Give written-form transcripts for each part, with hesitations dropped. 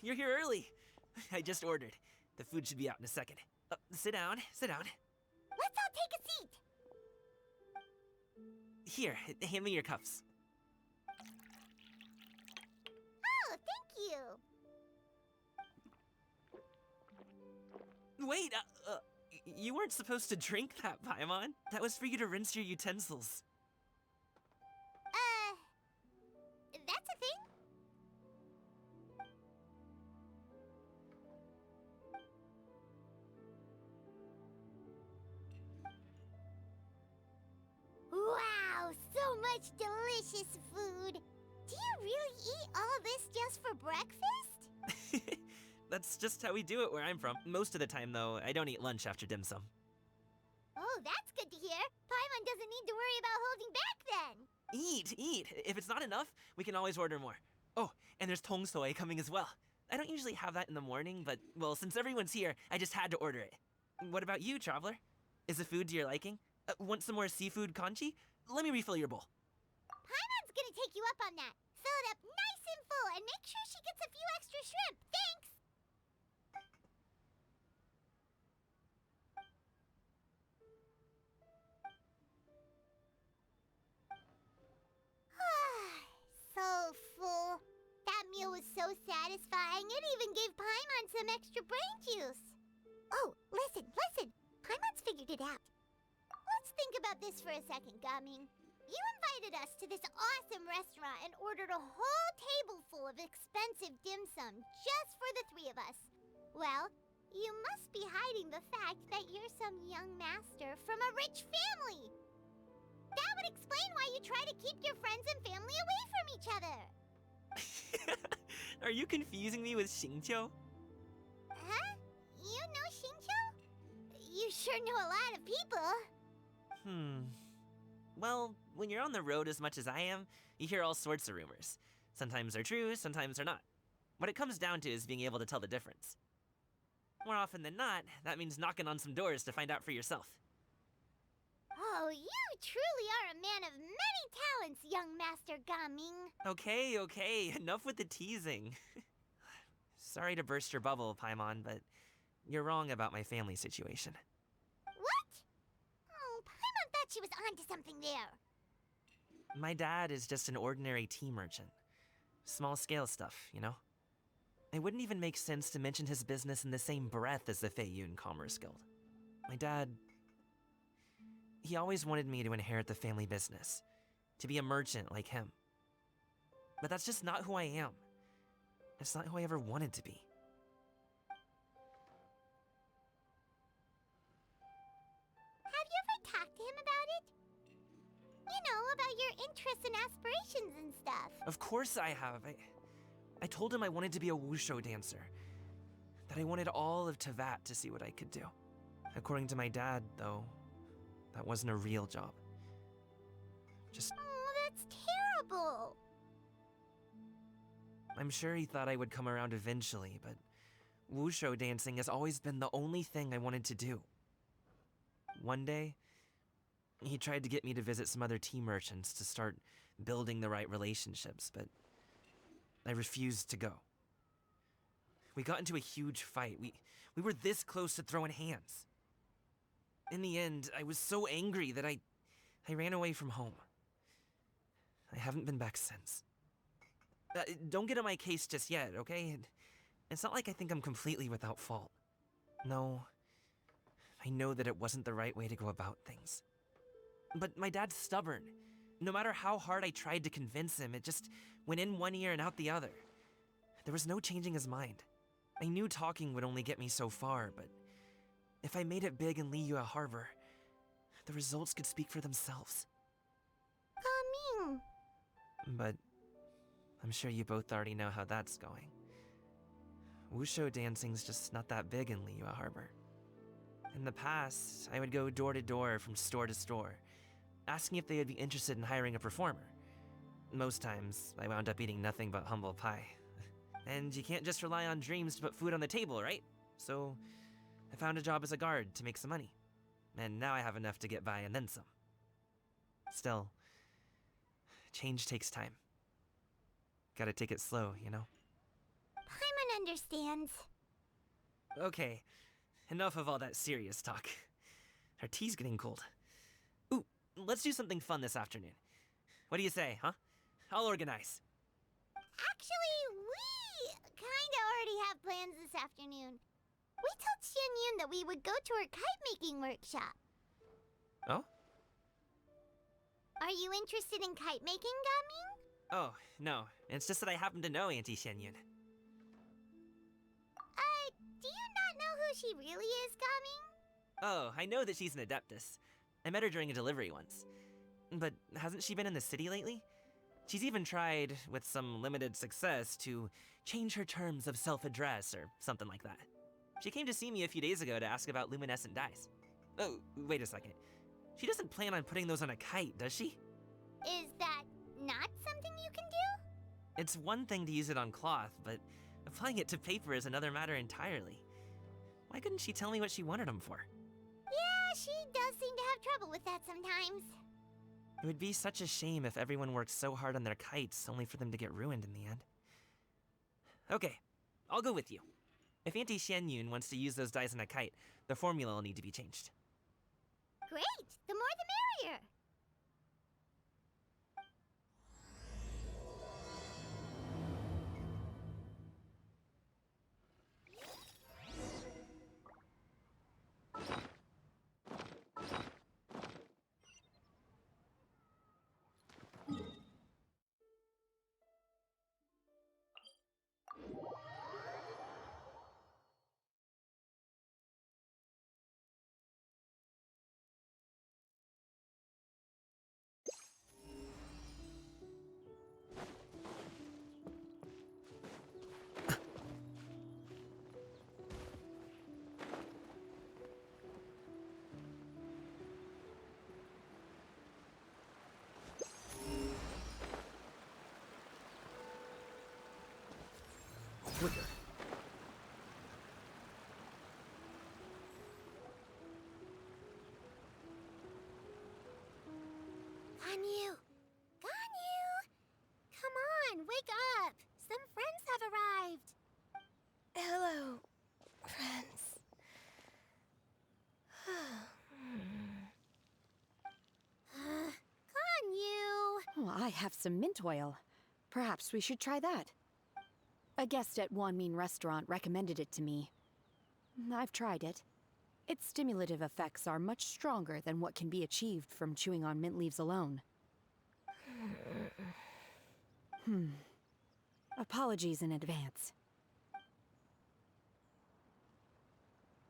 you're here early. I just ordered. The food should be out in a second. Sit down, sit down. Let's all take a seat. Here, hand me your cups. Oh, thank you. Wait, you weren't supposed to drink that, Paimon. That was for you to rinse your utensils. That's a thing? Wow, so much delicious food. Do you really eat all this just for breakfast? That's just how we do it where I'm from. Most of the time, though, I don't eat lunch after dim sum. Oh, that's good to hear. Paimon doesn't need to worry about holding back then. Eat! If it's not enough, we can always order more. Oh, and there's tong soy coming as well. I don't usually have that in the morning, but, well, since everyone's here, I just had to order it. What about you, traveler? Is the food to your liking? Want some more seafood congee? Let me refill your bowl. Paimon's gonna take you up on that. Fill it up nice and full and make sure she gets a few extra shrimp. Thanks! So full. That meal was so satisfying, it even gave Paimon some extra brain juice. Oh, listen. Paimon's figured it out. Let's think about this for a second, Gaming. You invited us to this awesome restaurant and ordered a whole table full of expensive dim sum just for the three of us. Well, you must be hiding the fact that you're some young master from a rich family. That would explain why you try to keep your friends and family away from each other. Are you confusing me with Xingqiu? Huh? You know Xingqiu? You sure know a lot of people. Well, when you're on the road as much as I am, you hear all sorts of rumors. Sometimes they're true, sometimes they're not. What it comes down to is being able to tell the difference. More often than not, that means knocking on some doors to find out for yourself. Oh, you truly are a man of many talents, young Master Gaming. Okay, enough with the teasing. Sorry to burst your bubble, Paimon, but you're wrong about my family situation. What? Oh, Paimon thought she was onto something there. My dad is just an ordinary tea merchant. Small-scale stuff, you know? It wouldn't even make sense to mention his business in the same breath as the Feiyun Commerce Guild. My dad... he always wanted me to inherit the family business, to be a merchant like him. But that's just not who I am. It's not who I ever wanted to be. Have you ever talked to him about it? You know, about your interests and aspirations and stuff. Of course I have. I told him I wanted to be a wushu dancer. That I wanted all of Teyvat to see what I could do. According to my dad, though, that wasn't a real job. Oh, that's terrible. I'm sure he thought I would come around eventually, but wushu dancing has always been the only thing I wanted to do. One day, he tried to get me to visit some other tea merchants to start building the right relationships, but I refused to go. We got into a huge fight. We were this close to throwing hands. In the end, I was so angry that I ran away from home. I haven't been back since. Don't get on my case just yet, okay? It's not like I think I'm completely without fault. No, I know that it wasn't the right way to go about things. But my dad's stubborn. No matter how hard I tried to convince him, it just went in one ear and out the other. There was no changing his mind. I knew talking would only get me so far, but if I made it big in Liyue Harbor, the results could speak for themselves. Gaming. But I'm sure you both already know how that's going. Wushu dancing's just not that big in Liyue Harbor. In the past, I would go door to door from store to store, asking if they would be interested in hiring a performer. Most times, I wound up eating nothing but humble pie. And you can't just rely on dreams to put food on the table, right? So I found a job as a guard to make some money. And now I have enough to get by and then some. Still, change takes time. Gotta take it slow, you know? Paimon understands. Okay, enough of all that serious talk. Our tea's getting cold. Ooh, let's do something fun this afternoon. What do you say, huh? I'll organize. Actually, we kinda already have plans this afternoon. We told Xianyun that we would go to her kite-making workshop. Oh? Are you interested in kite-making, Gaming? Oh, no. It's just that I happen to know Auntie Xianyun. Do you not know who she really is, Gaming? Oh, I know that she's an adeptus. I met her during a delivery once. But hasn't she been in the city lately? She's even tried, with some limited success, to change her terms of self-address or something like that. She came to see me a few days ago to ask about luminescent dyes. Oh, wait a second. She doesn't plan on putting those on a kite, does she? Is that not something you can do? It's one thing to use it on cloth, but applying it to paper is another matter entirely. Why couldn't she tell me what she wanted them for? Yeah, she does seem to have trouble with that sometimes. It would be such a shame if everyone worked so hard on their kites only for them to get ruined in the end. Okay, I'll go with you. If Auntie Xianyun wants to use those dyes on a kite, the formula will need to be changed. Great! The more the merrier! Quicker. Ganyu! Ganyu! Come on, wake up! Some friends have arrived! Hello, friends. Ganyu! Oh, I have some mint oil. Perhaps we should try that. A guest at Wanmin restaurant recommended it to me. I've tried it. Its stimulative effects are much stronger than what can be achieved from chewing on mint leaves alone. Apologies in advance.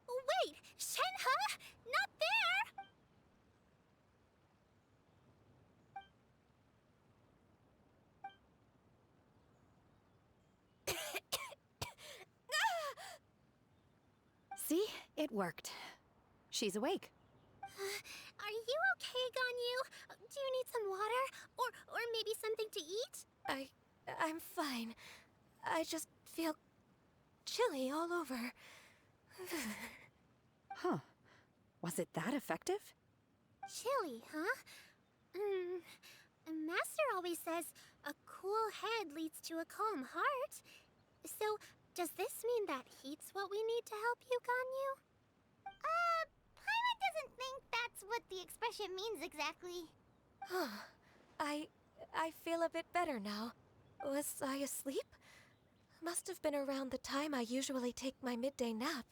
Wait! Shenhe! Not there! See? It worked. She's awake. Are you okay, Ganyu? Do you need some water? Or maybe something to eat? I'm fine. I just feel chilly all over. Huh. Was it that effective? Chilly, huh? Master always says a cool head leads to a calm heart. So, does this mean that heat's what we need to help you, Ganyu? Paimon doesn't think that's what the expression means exactly. I feel a bit better now. Was I asleep? Must have been around the time I usually take my midday nap.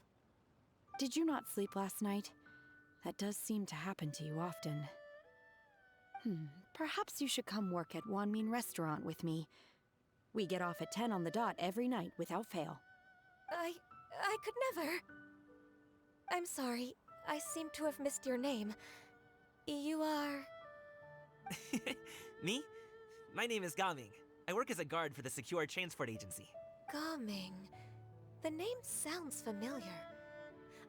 Did you not sleep last night? That does seem to happen to you often. Perhaps you should come work at Wanmin restaurant with me. We get off at 10 on the dot every night without fail. I could never. I'm sorry. I seem to have missed your name. You are... Me? My name is Gaming. I work as a guard for the Secure Transport Agency. Gaming. The name sounds familiar.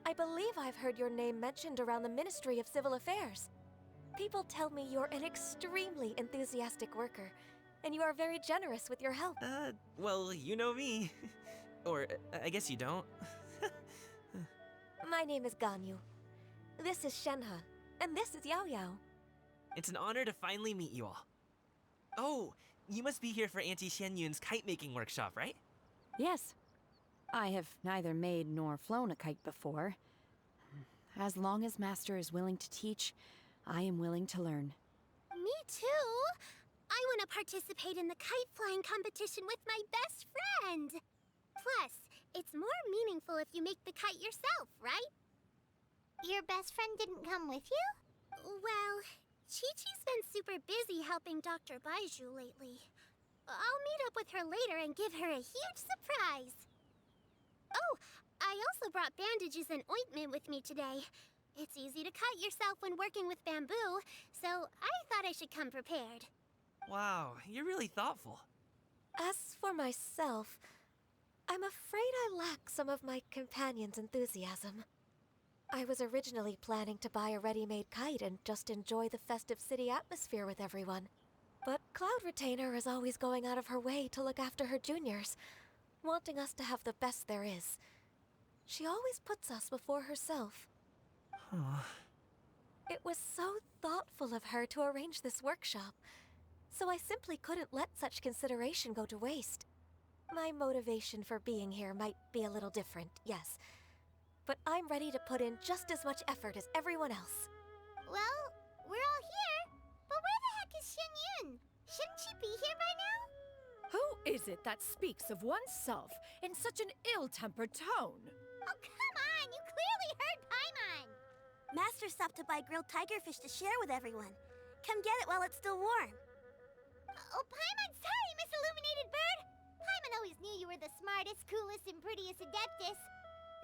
I believe I've heard your name mentioned around the Ministry of Civil Affairs. People tell me you're an extremely enthusiastic worker, and you are very generous with your help. Well, you know me. Or, I guess you don't. My name is Ganyu. This is Shenhe, and this is Yao Yao. It's an honor to finally meet you all. Oh, you must be here for Auntie Xianyun's kite-making workshop, right? Yes, I have neither made nor flown a kite before. As long as Master is willing to teach, I am willing to learn. Me too. I want to participate in the kite flying competition with my best friend. Plus, it's more meaningful if you make the kite yourself, right? Your best friend didn't come with you? Well, Chi-Chi's been super busy helping Dr. Baiju lately. I'll meet up with her later and give her a huge surprise. Oh, I also brought bandages and ointment with me today. It's easy to cut yourself when working with bamboo, so I thought I should come prepared. Wow, you're really thoughtful. As for myself, I'm afraid I lack some of my companion's enthusiasm. I was originally planning to buy a ready-made kite and just enjoy the festive city atmosphere with everyone. But Cloud Retainer is always going out of her way to look after her juniors, wanting us to have the best there is. She always puts us before herself. Huh. It was so thoughtful of her to arrange this workshop, so I simply couldn't let such consideration go to waste. My motivation for being here might be a little different, yes, but I'm ready to put in just as much effort as everyone else. Well, we're all here, but where the heck is Shen Yun? Shouldn't she be here by now? Who is it that speaks of oneself in such an ill-tempered tone? Oh, come on! You clearly heard Paimon! Master stopped to buy grilled tigerfish to share with everyone. Come get it while it's still warm. Oh, Paimon, sorry, Miss Illuminated Bird! Paimon always knew you were the smartest, coolest, and prettiest Adeptus.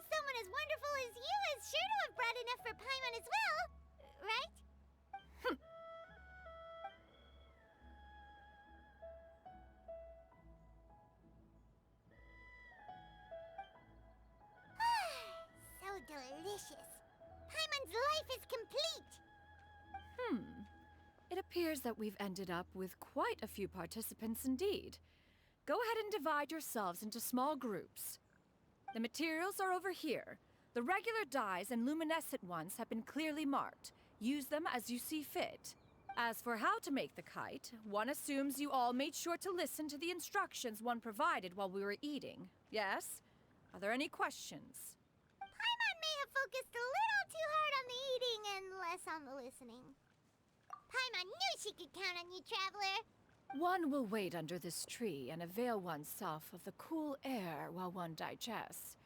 Someone as wonderful as you is sure to have brought enough for Paimon as well, right? So delicious. Paimon's life is complete. It appears that we've ended up with quite a few participants indeed. Go ahead and divide yourselves into small groups. The materials are over here. The regular dyes and luminescent ones have been clearly marked. Use them as you see fit. As for how to make the kite, one assumes you all made sure to listen to the instructions one provided while we were eating. Yes? Are there any questions? Paimon may have focused a little too hard on the eating and less on the listening. Paimon knew she could count on you, Traveler. One will wait under this tree and avail oneself of the cool air while one digests.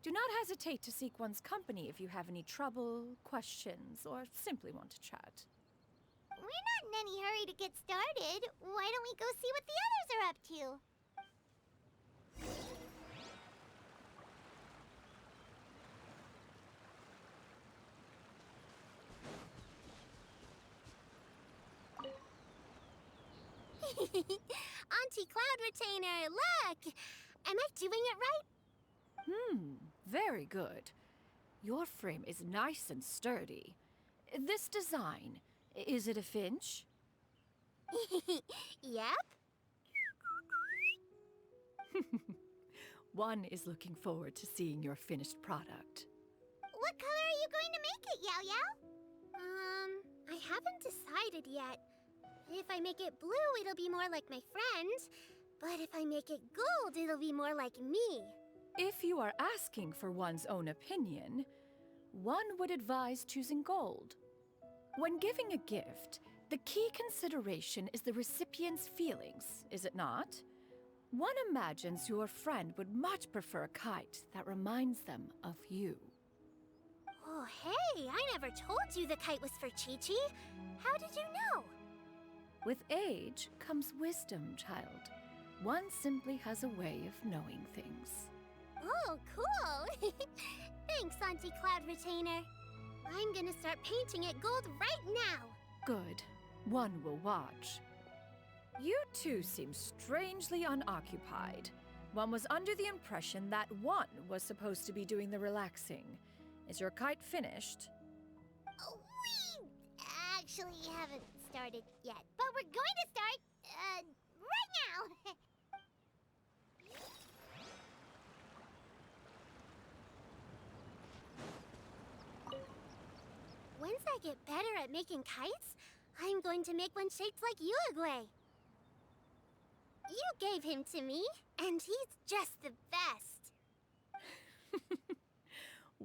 Do not hesitate to seek one's company if you have any trouble, questions, or simply want to chat. We're not in any hurry to get started. Why don't we go see what the others are up to? Auntie Cloud Retainer, look! Am I doing it right? Very good. Your frame is nice and sturdy. This design, is it a finch? Yep. One is looking forward to seeing your finished product. What color are you going to make it, Yao Yao? I haven't decided yet. If I make it blue, it'll be more like my friend. But if I make it gold, it'll be more like me. If you are asking for one's own opinion, one would advise choosing gold. When giving a gift, the key consideration is the recipient's feelings, is it not? One imagines your friend would much prefer a kite that reminds them of you. Oh, hey, I never told you the kite was for Chi-Chi. How did you know? With age comes wisdom, child. One simply has a way of knowing things. Oh, cool. Thanks, Auntie Cloud Retainer. I'm gonna start painting it gold right now. Good. One will watch. You two seem strangely unoccupied. One was under the impression that one was supposed to be doing the relaxing. Is your kite finished? Oh, we actually haven't started yet, but we're going to start, right now. Once I get better at making kites, I'm going to make one shaped like Uruguay. You gave him to me, and he's just the best.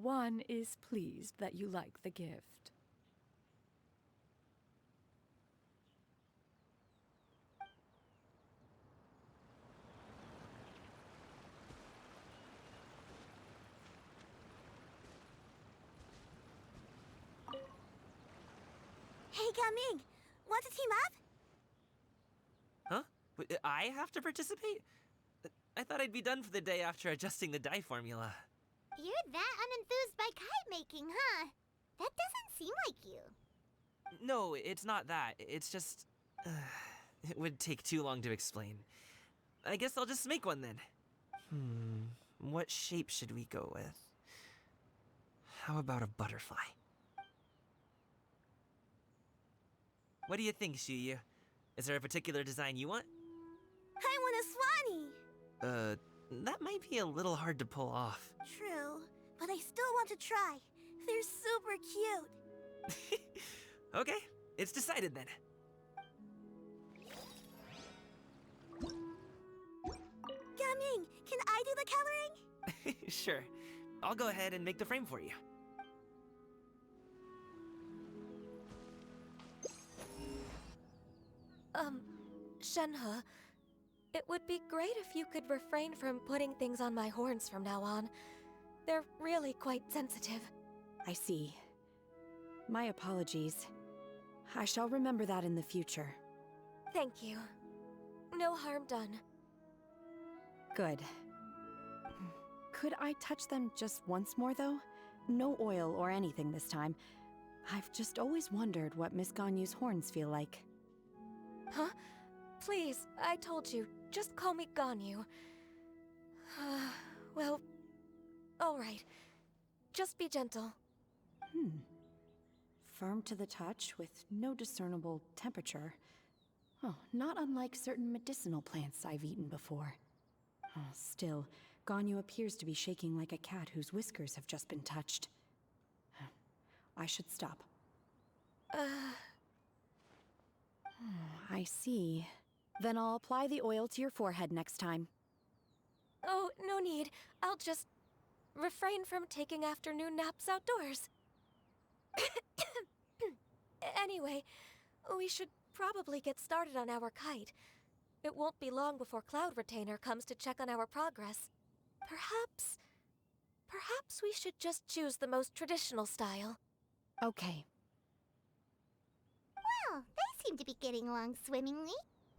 One is pleased that you like the gift. Hey, Gaming! Want to team up? Huh? I have to participate? I thought I'd be done for the day after adjusting the die formula. You're that unenthused by kite making, huh? That doesn't seem like you. No, it's not that. It's just... it would take too long to explain. I guess I'll just make one then. What shape should we go with? How about a butterfly? What do you think, Shuyu? Is there a particular design you want? I want a swanee! That might be a little hard to pull off. True, but I still want to try. They're super cute. Okay, it's decided then. Gaming, can I do the coloring? Sure. I'll go ahead and make the frame for you. Shenhe, it would be great if you could refrain from putting things on my horns from now on. They're really quite sensitive. I see. My apologies. I shall remember that in the future. Thank you. No harm done. Good. Could I touch them just once more, though? No oil or anything this time. I've just always wondered what Miss Ganyu's horns feel like. Huh? Please, I told you, just call me Ganyu. Well, alright. Just be gentle. Firm to the touch, with no discernible temperature. Oh, not unlike certain medicinal plants I've eaten before. Oh, still, Ganyu appears to be shaking like a cat whose whiskers have just been touched. I should stop. I see. Then I'll apply the oil to your forehead next time. Oh, no need. I'll just refrain from taking afternoon naps outdoors. Anyway, we should probably get started on our kite. It won't be long before Cloud Retainer comes to check on our progress. Perhaps we should just choose the most traditional style. Okay. Well, they seem to be getting along swimmingly.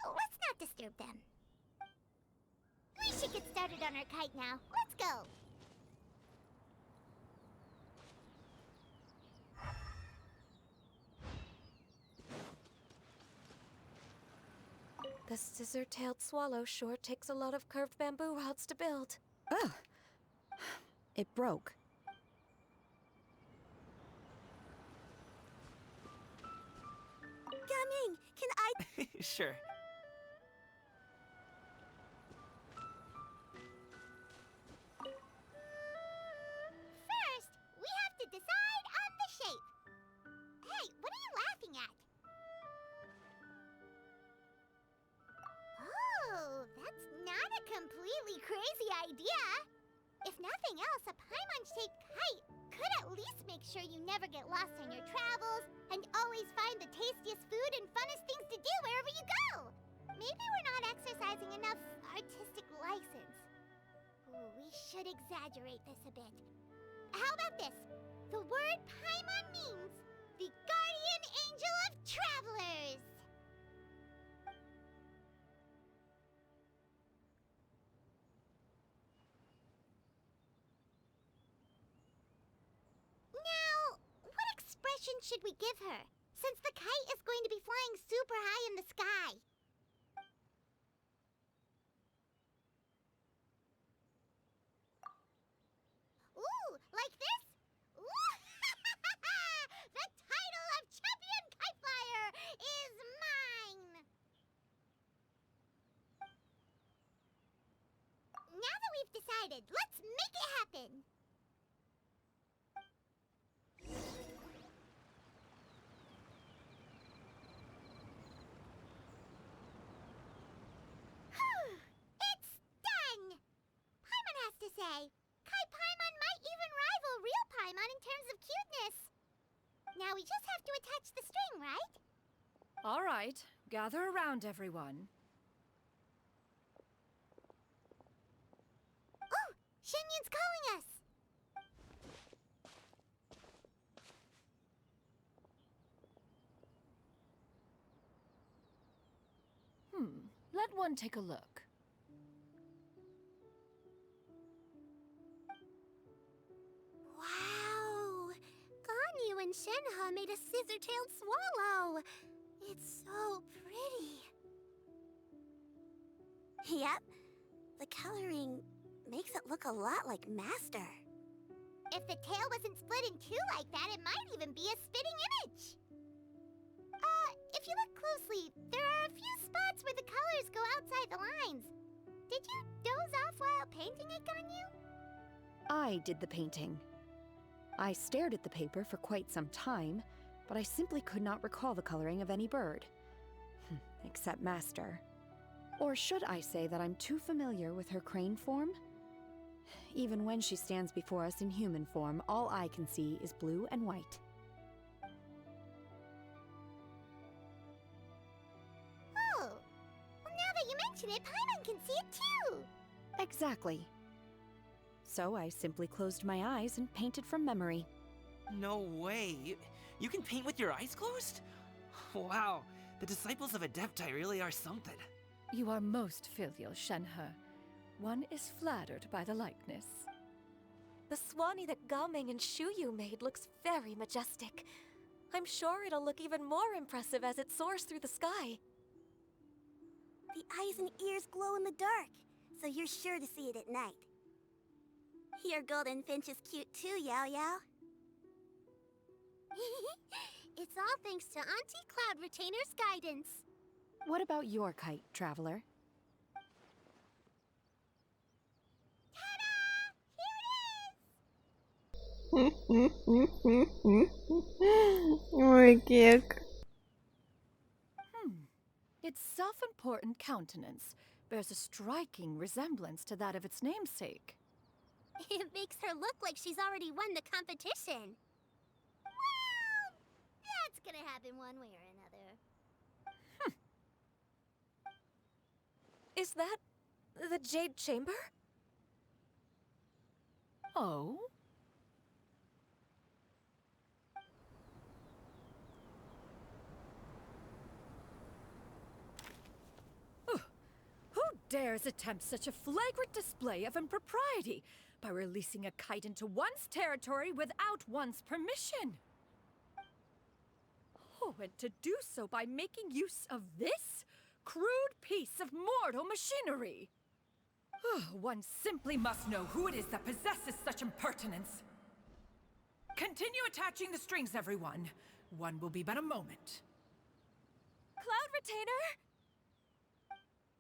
Let's not disturb them. We should get started on our kite now. Let's go. The scissor-tailed swallow sure takes a lot of curved bamboo rods to build. Ugh! It broke. Gaming, can I... Sure. First, we have to decide on the shape. Hey, what are you laughing at? Oh, that's not a completely crazy idea. If nothing else, a Paimon-shaped kite could at least make sure you never get lost on your travels and always find the tastiest food and funnest things to do wherever you go. Maybe we're not exercising enough artistic license. Ooh, we should exaggerate this a bit. How about this? The word Paimon means the guardian angel of travelers. Now, what expression should we give her, since the kite is going to be flying super high in the sky? Ooh, like this? Ooh! The title of champion kite flyer is mine! Now that we've decided, let's make it happen! It's done! Paimon has to say, Kai Paimon might even rival real we just have to attach the string, right? All right, gather around, everyone. Oh, Shenyun's calling us! Let one take a look. Wow! Ganyu and Shenhe made a scissor-tailed swallow! It's so pretty. Yep. The coloring makes it look a lot like Master. If the tail wasn't split in two like that, it might even be a spitting image. If you look closely, there are a few spots where the colors go outside the lines. Did you doze off while painting it, Ganyu? I did the painting. I stared at the paper for quite some time, but I simply could not recall the coloring of any bird. Except Master. Or should I say that I'm too familiar with her crane form? Even when she stands before us in human form, all I can see is blue and white. Oh, well now that you mention it, Paimon can see it too! Exactly. So I simply closed my eyes and painted from memory. No way. You can paint with your eyes closed? Wow, the disciples of Adepti really are something. You are most filial, Shenhe. One is flattered by the likeness. The swanee that Gaming and Shuyu made looks very majestic. I'm sure it'll look even more impressive as it soars through the sky. The eyes and ears glow in the dark, so you're sure to see it at night. Your golden finch is cute too, Yao Yao. It's all thanks to Auntie Cloud Retainer's guidance. What about your kite, Traveler? Ой, кек. Its self-important countenance bears a striking resemblance to that of its namesake. It makes her look like she's already won the competition. Well, that's gonna happen one way or another. Is that the Jade Chamber? Oh? Who dares attempt such a flagrant display of impropriety by releasing a kite into one's territory without one's permission? Oh, and to do so by making use of this crude piece of mortal machinery. One simply must know who it is that possesses such impertinence. Continue attaching the strings, everyone. One will be but a moment. Cloud Retainer?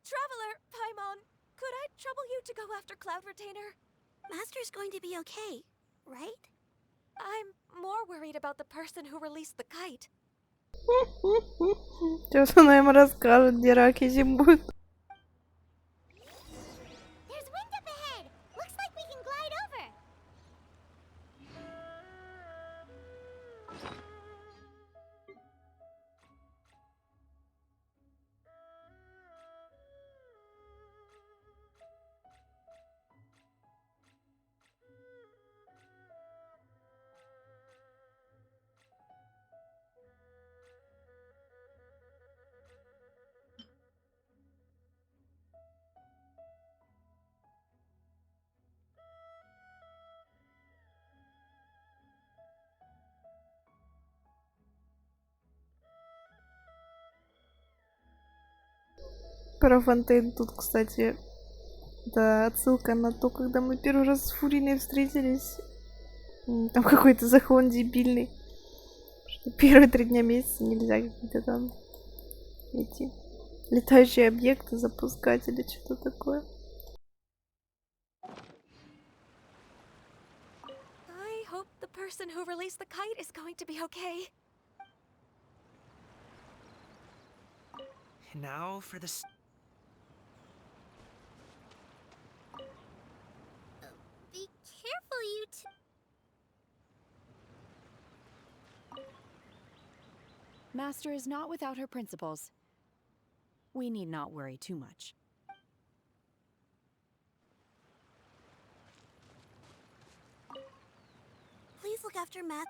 Traveler, Paimon, could I trouble you to go after Cloud Retainer? Master's going to be okay, right? I'm more worried about the person who released the kite. Сейчас она им расскажет, где раки зимуют. There's wind up ahead. Looks like we can glide over. Про Фонтейн тут, кстати, да, отсылка на то, когда мы первый раз с Фуриной встретились. Там какой-то закон дебильный. Что первые 3 дня месяца нельзя какие-то там эти летающие объекты запускать или что-то такое. I hope the person who released the kite is going to be okay. And now for the Be careful, you two. master is not without her principles. We need not worry too much. Please look after Matt.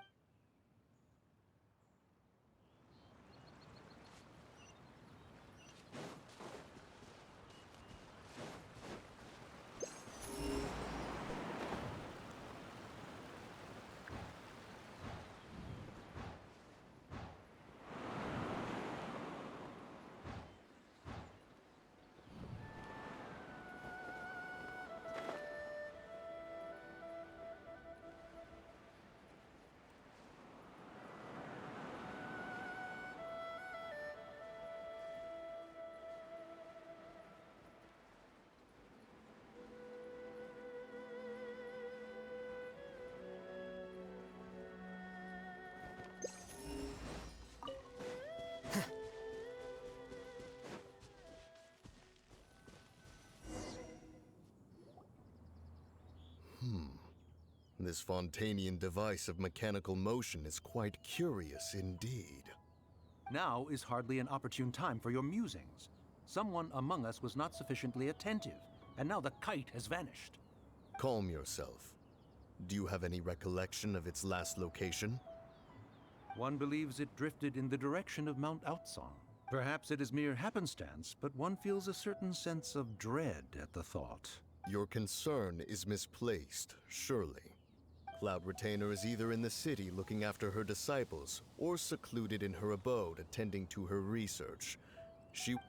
This Fontanian device of mechanical motion is quite curious indeed. Now is hardly an opportune time for your musings. Someone among us was not sufficiently attentive, and now the kite has vanished. Calm yourself. Do you have any recollection of its last location? One believes it drifted in the direction of Mount Outsong. Perhaps it is mere happenstance, but one feels a certain sense of dread at the thought. Your concern is misplaced, surely. Cloud Retainer is either in the city looking after her disciples, or secluded in her abode attending to her research.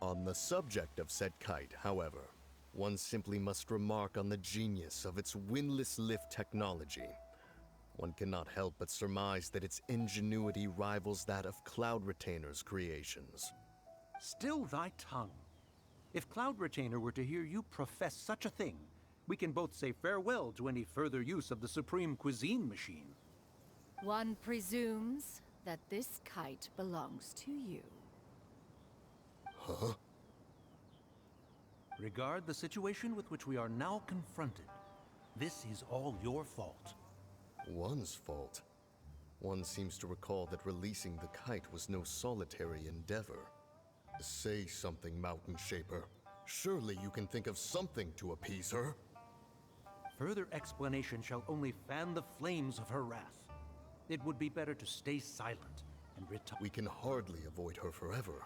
On the subject of said kite, however, one simply must remark on the genius of its windlass lift technology. One cannot help but surmise that its ingenuity rivals that of Cloud Retainer's creations. Still thy tongue. If Cloud Retainer were to hear you profess such a thing, we can both say farewell to any further use of the Supreme Cuisine Machine. One presumes that this kite belongs to you. Huh? Regard the situation with which we are now confronted. This is all your fault. One's fault? One seems to recall that releasing the kite was no solitary endeavor. Say something, Mountain Shaper. Surely you can think of something to appease her. Further explanation shall only fan the flames of her wrath. It would be better to stay silent and retire. We can hardly avoid her forever.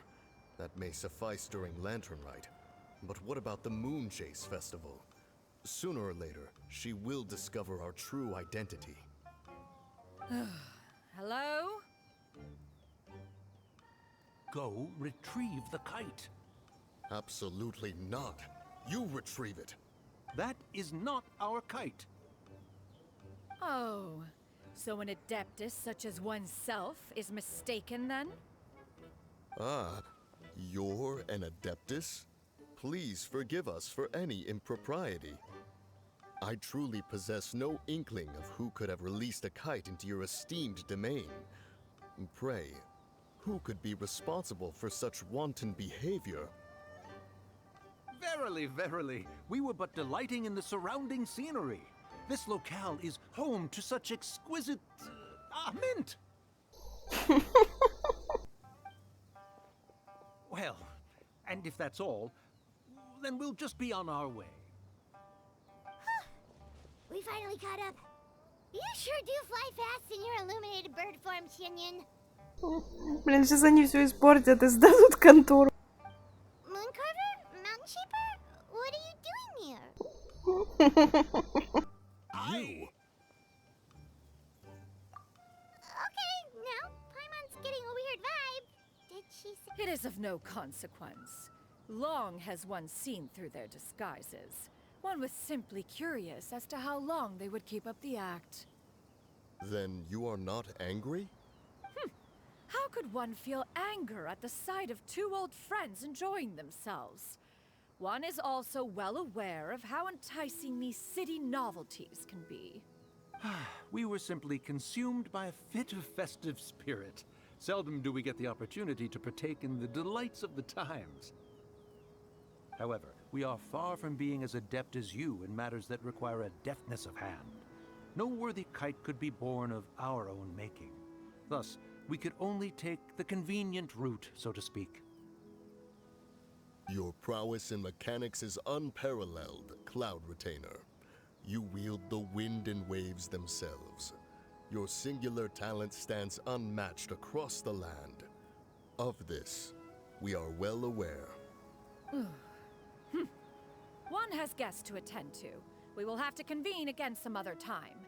That may suffice during Lantern Rite. But what about the Moon Chase Festival? Sooner or later, she will discover our true identity. Hello? Go retrieve the kite. Absolutely not. You retrieve it. That is not our kite. Oh, so an adeptus such as oneself is mistaken then? Ah, you're an adeptus? Please forgive us for any impropriety. I truly possess no inkling of who could have released a kite into your esteemed domain. Pray, who could be responsible for such wanton behavior? Verily, verily, we were but delighting in the surrounding scenery. This locale is home to such exquisite... mint! Well, and if that's all, then we'll just be on our way. We finally caught up. You sure do fly fast in your illuminated bird form, Shinyan. Блин, сейчас они все испортят и сдадут контору. Mooncarver? Mountain Shaper? What are you doing here? You! Okay, now Paimon's getting a weird vibe. Did she say... It is of no consequence. Long has one seen through their disguises. One was simply curious as to how long they would keep up the act. Then you are not angry? How could one feel anger at the sight of two old friends enjoying themselves? One is also well aware of how enticing these city novelties can be. We were simply consumed by a fit of festive spirit. Seldom do we get the opportunity to partake in the delights of the times. However, we are far from being as adept as you in matters that require a deftness of hand. No worthy kite could be born of our own making. Thus, We could only take the convenient route, so to speak. Your prowess in mechanics is unparalleled, Cloud Retainer. You wield the wind and waves themselves. Your singular talent stands unmatched across the land. Of this, we are well aware. One has guests to attend to. We will have to convene again some other time.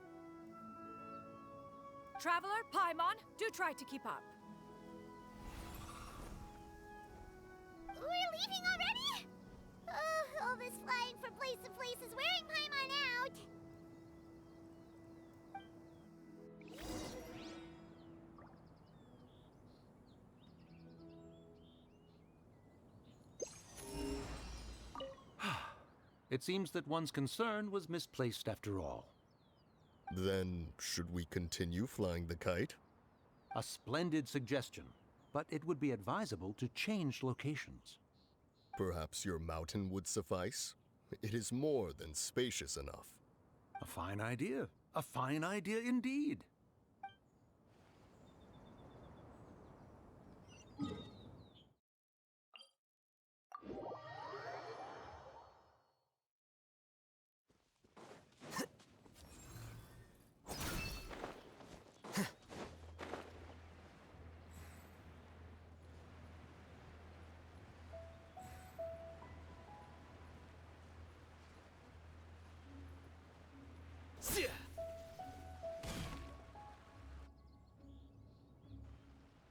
Traveler, Paimon, do try to keep up. We're leaving already? Oh, all this flying from place to place is wearing Paimon out. It seems that one's concern was misplaced after all. Then, should we continue flying the kite? A splendid suggestion, but it would be advisable to change locations. Perhaps your mountain would suffice? It is more than spacious enough. A fine idea. A fine idea indeed.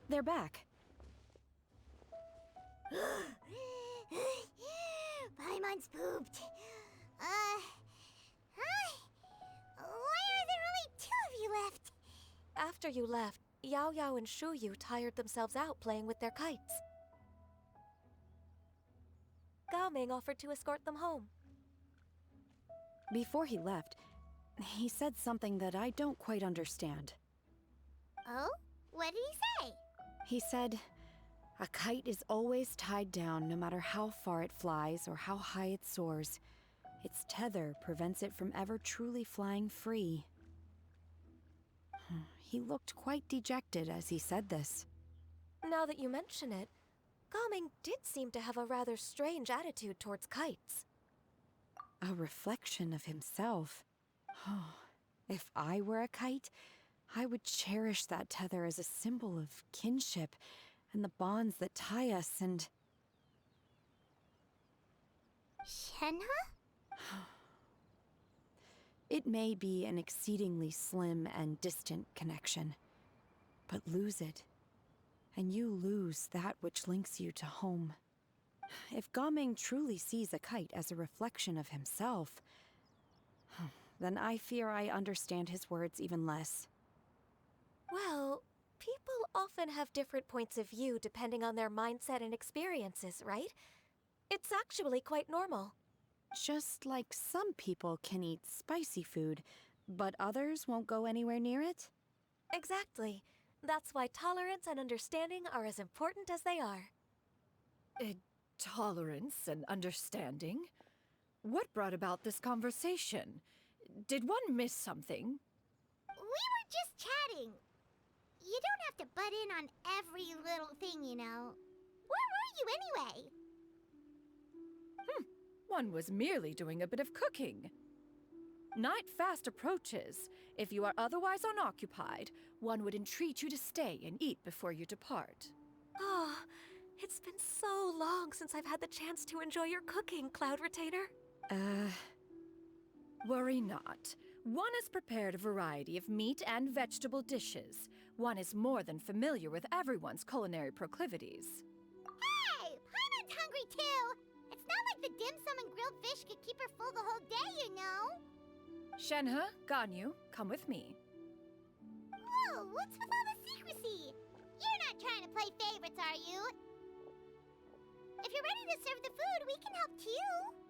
They're back. Paimon's pooped. Hi. Why are there only 2 of you left? After you left, Yao Yao and Shu Yu tired themselves out playing with their kites. Gao Ming offered to escort them home. Before he left, he said something that I don't quite understand. Oh? What did he say? He said, a kite is always tied down no matter how far it flies or how high it soars. Its tether prevents it from ever truly flying free. He looked quite dejected as he said this. Now that you mention it, Gao Ming did seem to have a rather strange attitude towards kites. A reflection of himself. If I were a kite, I would cherish that tether as a symbol of kinship and the bonds that tie us and... Shenhe? It may be an exceedingly slim and distant connection, but lose it, and you lose that which links you to home. If Gaming truly sees a kite as a reflection of himself, then I fear I understand his words even less. Well, people often have different points of view depending on their mindset and experiences, right? It's actually quite normal. Just like some people can eat spicy food, but others won't go anywhere near it? Exactly. That's why tolerance and understanding are as important as they are. Tolerance and understanding? What brought about this conversation? Did one miss something? We were just chatting. You don't have to butt in on every little thing, you know. Where were you anyway? One was merely doing a bit of cooking. Night fast approaches. If you are otherwise unoccupied, one would entreat you to stay and eat before you depart. Oh, it's been so long since I've had the chance to enjoy your cooking, Cloud Retainer. Worry not. One has prepared a variety of meat and vegetable dishes. One is more than familiar with everyone's culinary proclivities. Hey! Paimon's hungry too! It's not like the dim sum and grilled fish could keep her full the whole day, you know! Shenhe, Ganyu, come with me. Whoa, what's with all the secrecy? You're not trying to play favorites, are you? If you're ready to serve the food, we can help too.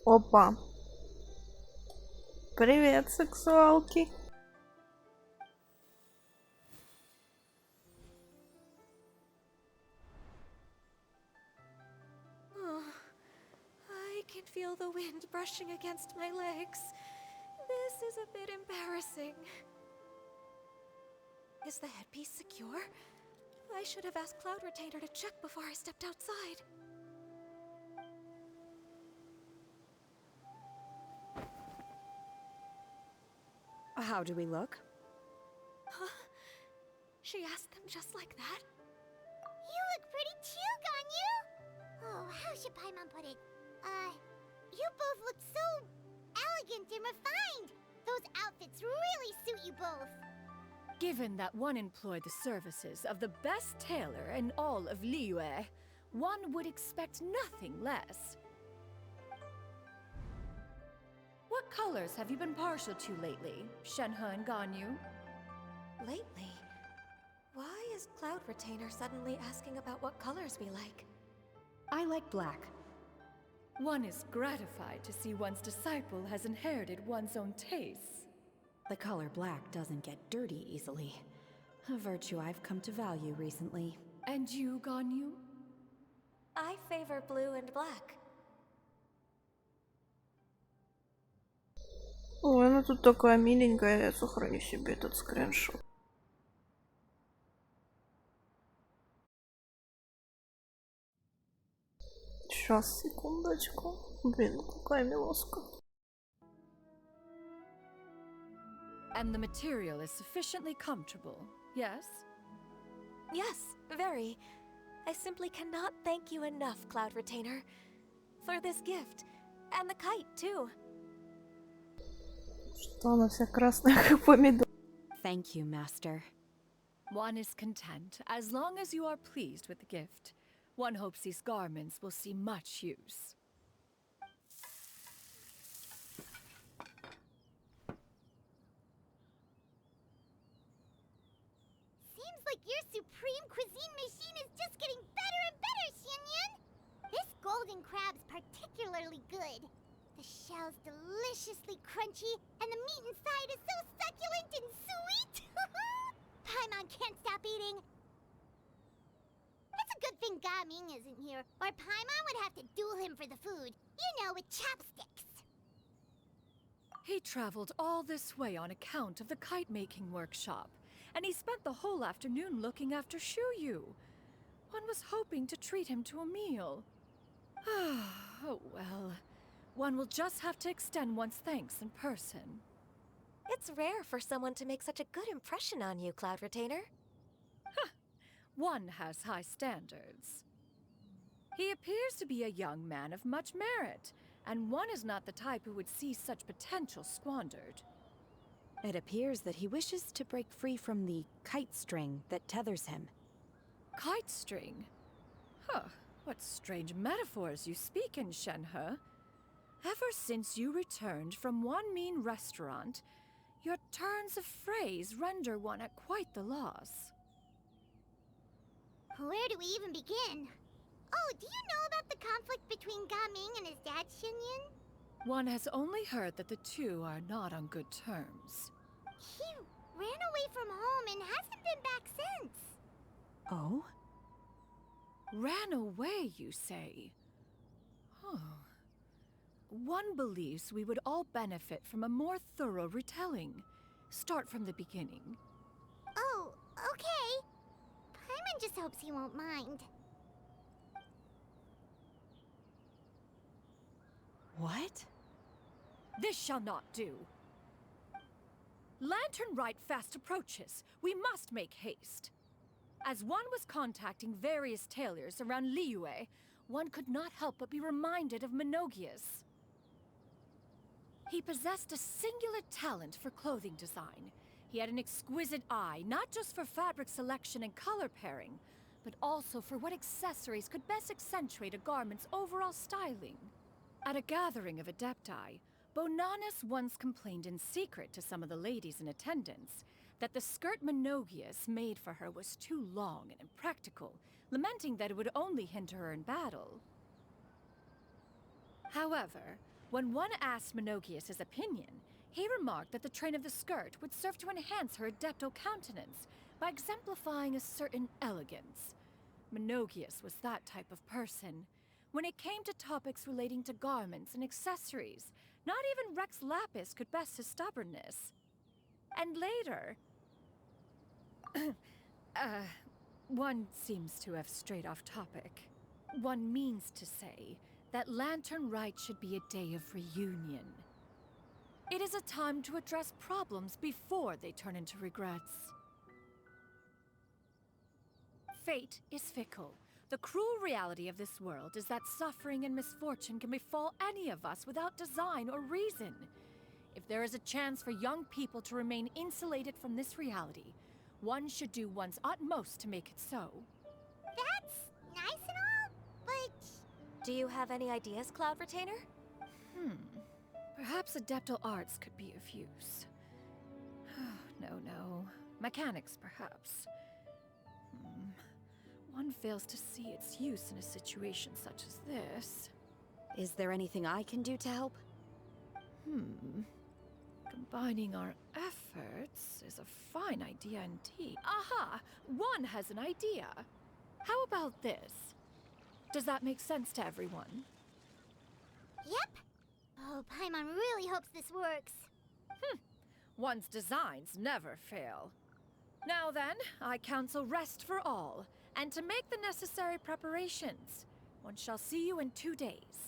Опа. Привет, сексуалки. Oh, I can feel the wind brushing against my legs. This is a bit embarrassing. Is the headpiece secure? I should have asked Cloud Retainer to check before I stepped outside. How do we look? Huh? She asked them just like that? You look pretty too, Ganyu! Oh, how should Paimon put it? You both look so elegant and refined! Those outfits really suit you both! Given that one employed the services of the best tailor in all of Liyue, one would expect nothing less. What colors have you been partial to lately, Shenhe and Ganyu? Lately? Why is Cloud Retainer suddenly asking about what colors we like? I like black. One is gratified to see one's disciple has inherited one's own tastes. The color black doesn't get dirty easily. A virtue I've come to value recently. And you, Ganyu? I favor blue and black. Ой, ну тут такая миленькая, я сохраню себе этот скриншот. Сейчас, секундочку. Блин, какая милоска. And the material is sufficiently comfortable, yes? Yes, very. I simply cannot thank you enough, Cloud Retainer, for this gift. And the kite, too. Что она вся красная, как помидор. Thank you, Master. One is content, as long as you are pleased with the gift. One hopes these garments will see much use. Seems like your supreme cuisine machine is just getting better and better, Xianyun! This golden crab's particularly good. The shell's deliciously crunchy, and the meat inside is so succulent and sweet! Paimon can't stop eating. It's a good thing Gaming isn't here, or Paimon would have to duel him for the food. You know, with chopsticks. He traveled all this way on account of the kite-making workshop, and he spent the whole afternoon looking after Shuyu. One was hoping to treat him to a meal. Oh well. One will just have to extend one's thanks in person. It's rare for someone to make such a good impression on you, Cloud Retainer. One has high standards. He appears to be a young man of much merit, and one is not the type who would see such potential squandered. It appears that he wishes to break free from the kite string that tethers him. Kite string? Huh, what strange metaphors you speak in, Shenhe. Ever since you returned from one mean restaurant, your turns of phrase render one at quite the loss. Where do we even begin? Oh, do you know about the conflict between Gaming and his dad, Xianyun? One has only heard that the two are not on good terms. He ran away from home and hasn't been back since. Oh? Ran away, you say? Oh. One believes we would all benefit from a more thorough retelling. Start from the beginning. Oh, okay. Paimon just hopes he won't mind. What? This shall not do. Lantern Rite fast approaches. We must make haste. As one was contacting various tailors around Liyue, one could not help but be reminded of Menogias. He possessed a singular talent for clothing design. He had an exquisite eye, not just for fabric selection and color pairing, but also for what accessories could best accentuate a garment's overall styling. At a gathering of adepti, Bonanis once complained in secret to some of the ladies in attendance that the skirt Menogias made for her was too long and impractical, lamenting that it would only hinder her in battle. However, When one asked Menogius his opinion, he remarked that the train of the skirt would serve to enhance her adeptal countenance by exemplifying a certain elegance. Menogius was that type of person. When it came to topics relating to garments and accessories, not even Rex Lapis could best his stubbornness. And later... one seems to have strayed off topic. One means to say that Lantern Rite should be a day of reunion. It is a time to address problems before they turn into regrets. Fate is fickle. The cruel reality of this world is that suffering and misfortune can befall any of us without design or reason. If there is a chance for young people to remain insulated from this reality, one should do one's utmost to make it so. That's nice and all, but... Do you have any ideas, Cloud Retainer? Perhaps adeptal arts could be of use. No. Mechanics, perhaps. One fails to see its use in a situation such as this. Is there anything I can do to help? Combining our efforts is a fine idea indeed. Aha! One has an idea. How about this? Does that make sense to everyone? Yep. Oh, Paimon really hopes this works. One's designs never fail. Now then, I counsel rest for all, and to make the necessary preparations. One shall see you in 2 days.